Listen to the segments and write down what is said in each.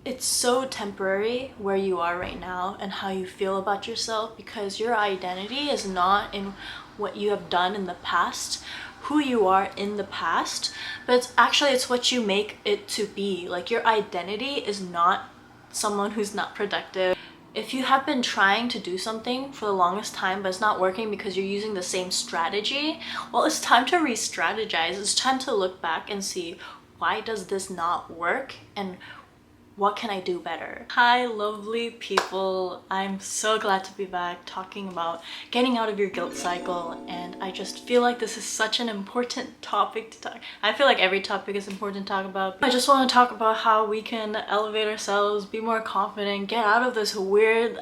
it's so temporary where you are right now and how you feel about yourself, because your identity is not in what you have done in the past, who you are in the past, but it's what you make it to be. Like, your identity is not someone who's not productive. If you have been trying to do something for the longest time but it's not working because you're using the same strategy, well, it's time to re-strategize. It's time to look back and see, why does this not work and what can I do better? Hi lovely people, I'm so glad to be back talking about getting out of your guilt cycle, and I just feel like this is such an important topic to talk. I feel like every topic is important to talk about. I just want to talk about how we can elevate ourselves, be more confident, get out of this weird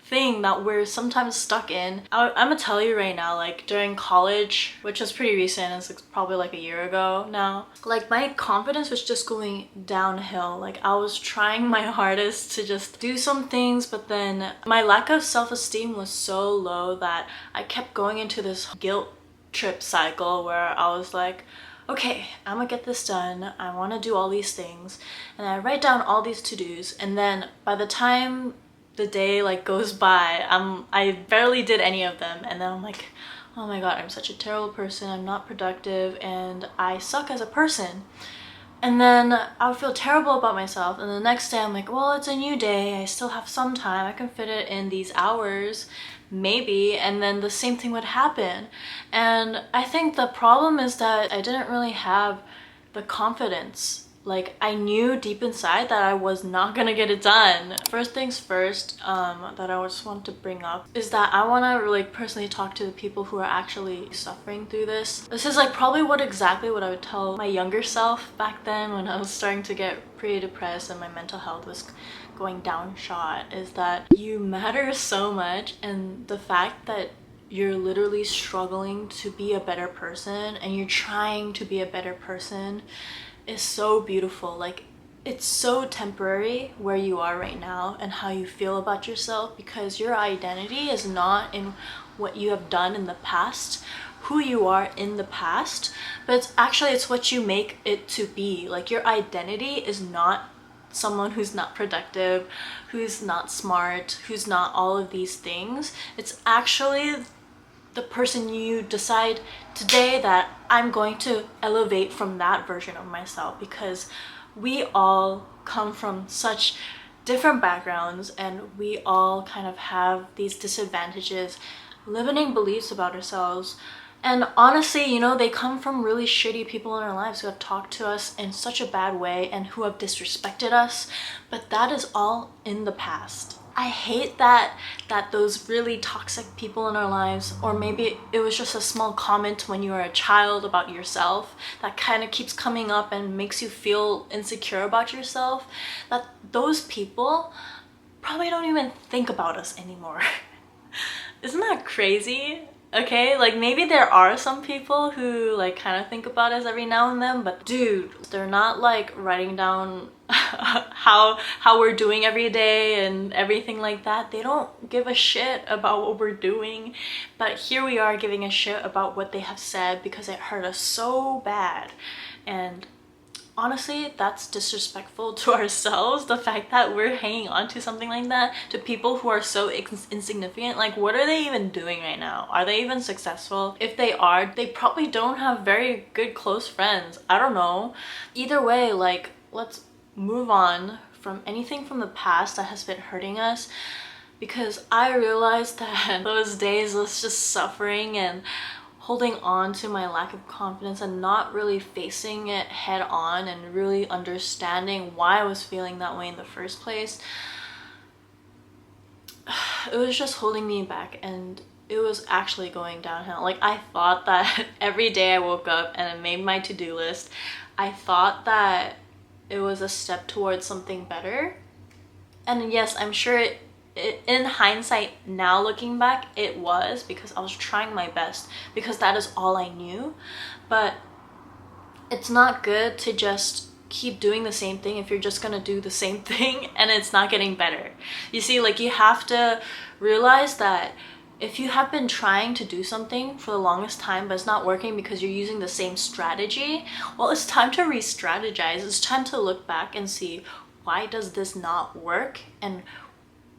thing that we're sometimes stuck in. I'm gonna tell you right now, like during college, which is pretty recent, it's like probably like a year ago now, like my confidence was just going downhill. Like I was trying my hardest to just do some things, but then my lack of self-esteem was so low that I kept going into this guilt trip cycle where I was like, okay, I'm gonna get this done, I want to do all these things, and I write down all these to-dos, and then by the time the day like goes by, I barely did any of them, and then I'm like, oh my god, I'm such a terrible person, I'm not productive, and I suck as a person. And then I would feel terrible about myself, and the next day I'm like, well, it's a new day, I still have some time, I can fit it in these hours maybe, and then the same thing would happen. And I think the problem is that I didn't really have the confidence. Like, I knew deep inside that I was not gonna get it done. First things first, that I just want to bring up is that I want to really personally talk to the people who are actually suffering through this. This is like probably exactly what I would tell my younger self back then when I was starting to get pretty depressed and my mental health was going down shot, is that you matter so much, and the fact that you're literally struggling to be a better person and you're trying to be a better person is so beautiful. Like, it's so temporary where you are right now and how you feel about yourself, because your identity is not in what you have done in the past, who you are in the past, but it's what you make it to be. Like, your identity is not someone who's not productive, who's not smart, who's not all of these things. It's actually the person you decide today that I'm going to elevate from that version of myself, because we all come from such different backgrounds and we all kind of have these disadvantages, limiting beliefs about ourselves. And honestly, you know, they come from really shitty people in our lives who have talked to us in such a bad way and who have disrespected us, but that is all in the past. I hate that those really toxic people in our lives, or maybe it was just a small comment when you were a child about yourself that kind of keeps coming up and makes you feel insecure about yourself, that those people probably don't even think about us anymore. Isn't that crazy? Okay, like maybe there are some people who like kind of think about us every now and then, but dude, they're not like writing down how we're doing every day and everything like that. They don't give a shit about what we're doing, but here we are giving a shit about what they have said because it hurt us so bad. And honestly, that's disrespectful to ourselves, the fact that we're hanging on to something like that, to people who are so insignificant. Like, what are they even doing right now? Are they even successful? If they are, they probably don't have very good close friends. I don't know. Either way, like, let's move on from anything from the past that has been hurting us, because I realized that those days was just suffering and holding on to my lack of confidence and not really facing it head on and really understanding why I was feeling that way in the first place. It was just holding me back, and it was actually going downhill. Like, I thought that every day I woke up and I made my to-do list, I thought that it was a step towards something better. And yes, I'm sure in hindsight now, looking back, it was, because I was trying my best, because that is all I knew. But it's not good to just keep doing the same thing if you're just gonna do the same thing and it's not getting better. You see, like, you have to realize that if you have been trying to do something for the longest time but it's not working because you're using the same strategy, well, it's time to re-strategize. It's time to look back and see, why does this not work, and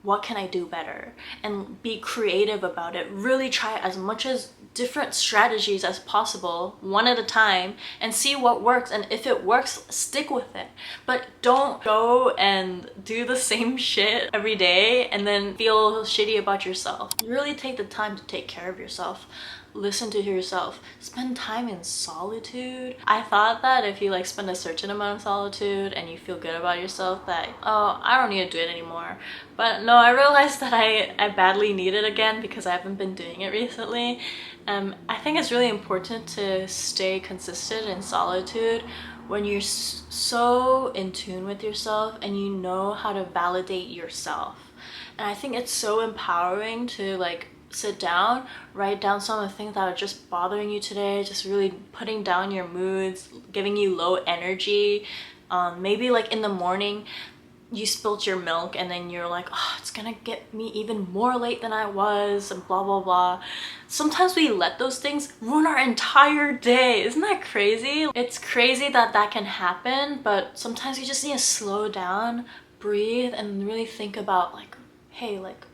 what can I do better, and be creative about it. Really try as much as different strategies as possible, one at a time, and see what works. And if it works, stick with it. But don't go and do the same shit every day and then feel shitty about yourself. Really take the time to take care of yourself. Listen to yourself. Spend time in solitude. I thought that if you like spend a certain amount of solitude and you feel good about yourself, that, oh, I don't need to do it anymore. But no, I realized that I badly need it again because I haven't been doing it recently. I think it's really important to stay consistent in solitude when you're so in tune with yourself and you know how to validate yourself. And I think it's so empowering to like sit down, write down some of the things that are just bothering you today, just really putting down your moods, giving you low energy. Maybe like in the morning you spilt your milk and then you're like, oh, it's gonna get me even more late than I was, and blah blah blah. Sometimes we let those things ruin our entire day. Isn't that crazy? It's crazy that that can happen, but sometimes you just need to slow down, breathe, and really think about like, hey, like,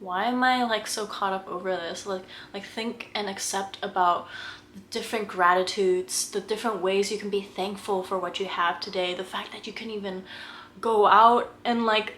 why am I like so caught up over this? Like think and accept about the different gratitudes, the different ways you can be thankful for what you have today, the fact that you can even go out and like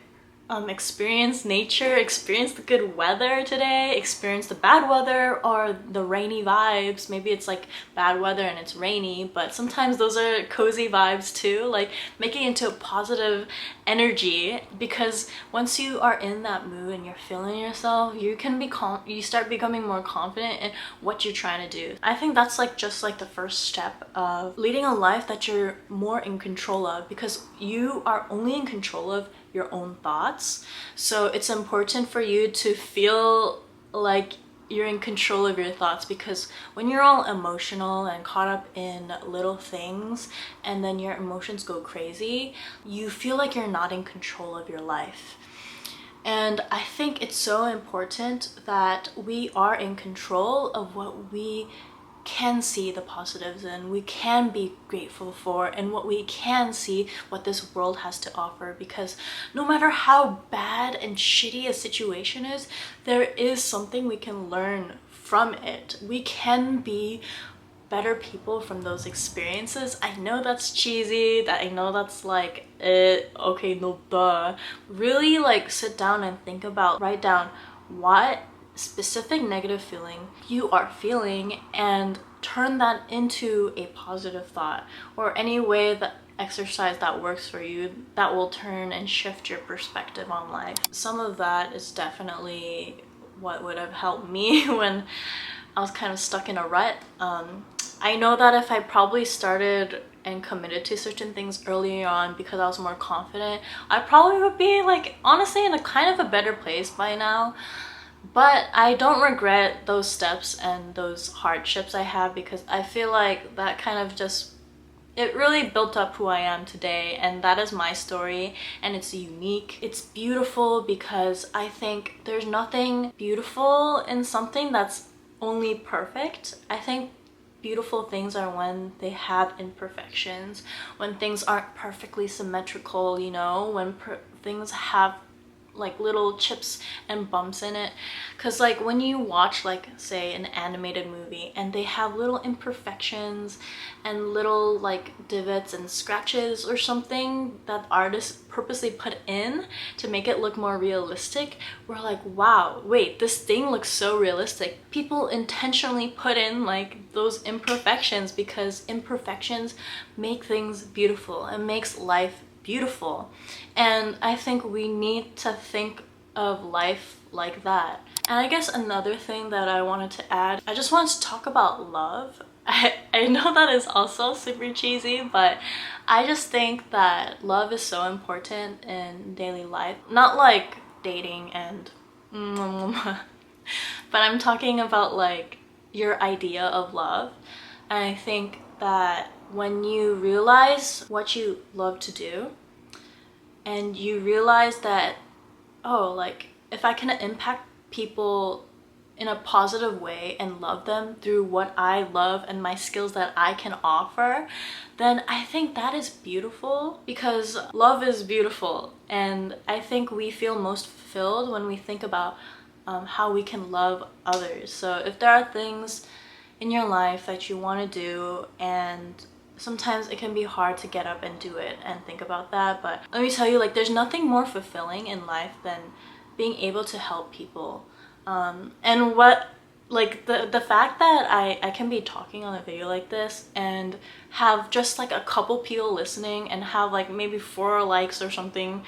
experience nature, experience the good weather today, experience the bad weather or the rainy vibes. Maybe it's like bad weather and it's rainy, but sometimes those are cozy vibes too. Like make it into a positive energy, because once you are in that mood and you're feeling yourself, you can you start becoming more confident in what you're trying to do. I think that's like just like the first step of leading a life that you're more in control of, because you are only in control of your own thoughts. So it's important for you to feel like you're in control of your thoughts, because when you're all emotional and caught up in little things and then your emotions go crazy, you feel like you're not in control of your life. And I think it's so important that we are in control of what we can see the positives in, we can be grateful for, and what we can see what this world has to offer. Because no matter how bad and shitty a situation is, there is something we can learn from it. We can be better people from those experiences. I know that's cheesy, that I know that's like okay, no duh. Really like sit down and think about, write down what specific negative feeling you are feeling and turn that into a positive thought, or any way that exercise that works for you that will turn and shift your perspective on life. Some of that is definitely what would have helped me when I was kind of stuck in a rut. I know that if I probably started and committed to certain things early on because I was more confident, I probably would be like honestly in a kind of a better place by now. But I don't regret those steps and those hardships I have, because I feel like that kind of just, it really built up who I am today, and that is my story, and it's unique. It's beautiful because I think there's nothing beautiful in something that's only perfect. I think beautiful things are when they have imperfections, when things aren't perfectly symmetrical, you know, when things have like little chips and bumps in it. Because like when you watch like say an animated movie and they have little imperfections and little like divots and scratches or something that artists purposely put in to make it look more realistic, we're like, wow, wait, this thing looks so realistic. People intentionally put in like those imperfections because imperfections make things beautiful and makes life beautiful. And I think we need to think of life like that. And I guess another thing that I wanted to add, I just wanted to talk about love. I know that is also super cheesy, but I just think that love is so important in daily life. Not like dating and but I'm talking about like your idea of love. And I think that when you realize what you love to do, and you realize that, oh, like if I can impact people in a positive way and love them through what I love and my skills that I can offer, then I think that is beautiful, because love is beautiful. And I think we feel most fulfilled when we think about how we can love others. So if there are things in your life that you want to do, and sometimes it can be hard to get up and do it and think about that, but let me tell you, like, there's nothing more fulfilling in life than being able to help people. And what, like, the fact that I can be talking on a video like this and have just like a couple people listening and have like maybe 4 likes or something,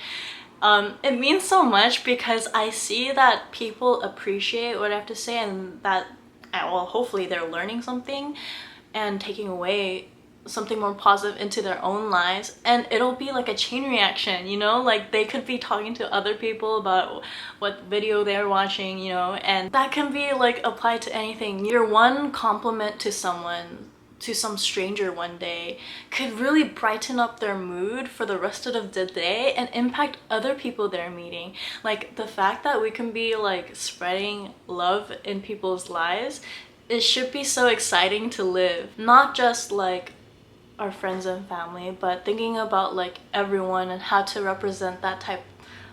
it means so much, because I see that people appreciate what I have to say, and that, well, hopefully they're learning something and taking away something more positive into their own lives. And it'll be like a chain reaction, you know, like they could be talking to other people about what video they're watching, you know, and that can be like applied to anything. Your one compliment to someone, to some stranger one day, could really brighten up their mood for the rest of the day and impact other people they're meeting. Like, the fact that we can be like spreading love in people's lives, it should be so exciting to live. Not just like our friends and family, but thinking about like everyone and how to represent that type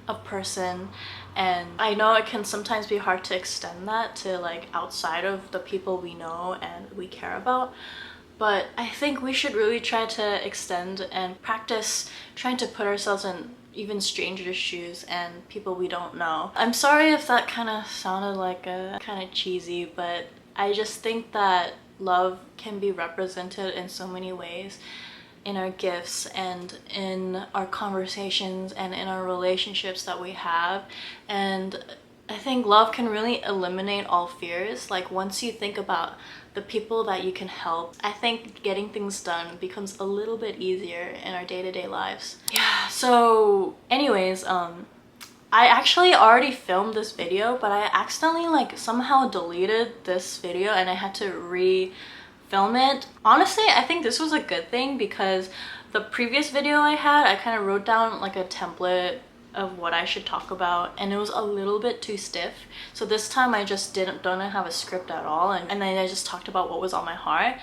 of person. And I know it can sometimes be hard to extend that to like outside of the people we know and we care about, but I think we should really try to extend and practice trying to put ourselves in even strangers' shoes and people we don't know. I'm sorry if that kind of sounded like a kind of cheesy, but I just think that love can be represented in so many ways, in our gifts and in our conversations and in our relationships that we have. And I think love can really eliminate all fears. Like, once you think about the people that you can help, I think getting things done becomes a little bit easier in our day-to-day lives. Yeah, so anyways, I actually already filmed this video, but I accidentally like somehow deleted this video and I had to re-film it. Honestly, I think this was a good thing, because the previous video I had, I kind of wrote down like a template of what I should talk about, and it was a little bit too stiff. So this time I just don't have a script at all, and then I just talked about what was on my heart.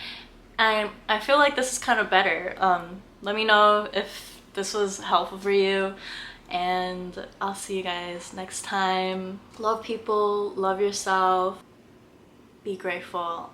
And I feel like this is kind of better. Let me know if this was helpful for you, and I'll see you guys next time. Love people, love yourself, be grateful.